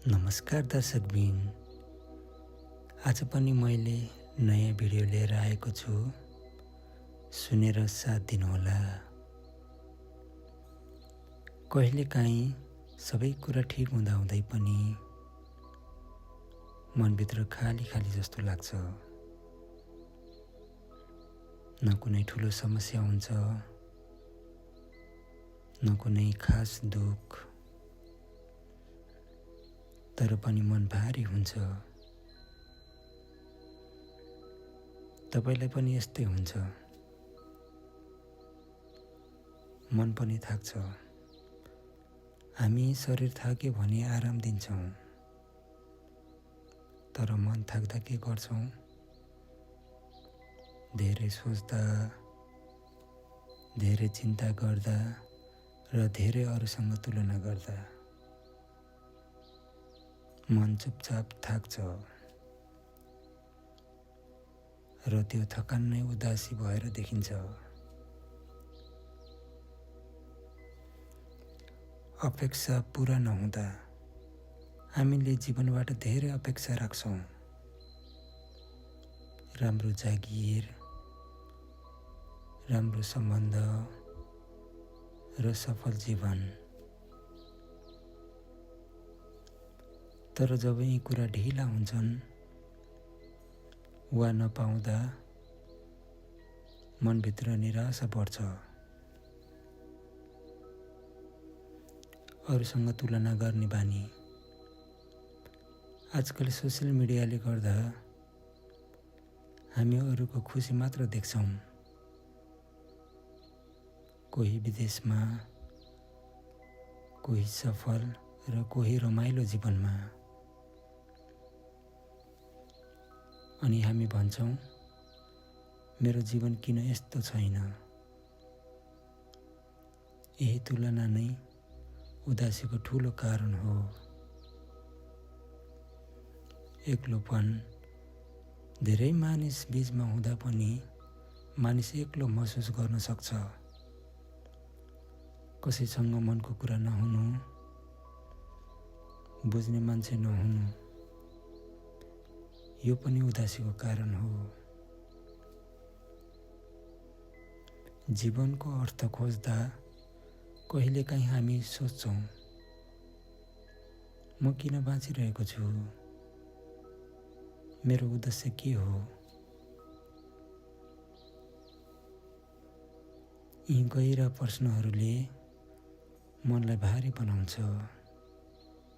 नमस्कार दर्शकबिन, आज पनि मैले नयाँ भिडियो लिएर आएको छु। सुनेर साथ दिनुहोला। कहिलेकाहीँ सबै कुरा ठिक हुँदाहुँदै पनि मनभित्र खाली खाली जस्तो लाग्छ। न कुनै ठुलो समस्या हुन्छ, न कुनै खास दुःख, तर पनि मन भारी हुन्छ। तपाईलाई पनि यस्तै हुन्छ। मन पनि थाक्छ। हामी शरीर थाक्यो भने आराम दिन्छौँ, तर मन थाक्दा के गर्छौँ? धेरै सोच्दा, धेरै चिन्ता गर्दा र धेरै अरूसँग तुलना गर्दा मन चुपचाप थाक्छ र त्यो थकान नै उदासी भएर देखिन्छ। अपेक्षा पूरा नहुँदा हामीले जीवनबाट धेरै अपेक्षा राख्छौँ। राम्रो जागिर, राम्रो सम्बन्ध र सफल जीवन। तर जब यी कुरा ढिला हुन्छन् वा नपाउँदा मनभित्र निराशा बढ्छ। अरूसँग तुलना गर्ने बानी। आजकल सोसियल मिडियाले गर्दा हामी अरूको खुसी मात्र देख्छौँ। कोही विदेशमा, कोही सफल र कोही रमाइलो जीवनमा। अनि हामी भन्छौँ, मेरो जीवन किन यस्तो छैन? यही तुलना नै उदासीको ठुलो कारण हो। एक्लोपन धेरै मानिस बीचमा हुँदा पनि मानिस एक्लो महसुस गर्न सक्छ। कसैसँग मनको कुरा नहुनु, बुझ्ने मान्छे नहुनु, यो पनि उदासीको कारण हो। जीवनको अर्थ खोज्दा कहिलेकाहीँ हामी सोच्छौँ, म किन बाँचिरहेको छु? मेरो उद्देश्य के हो? यी गहिरा प्रश्नहरूले मनलाई भारी बनाउँछ।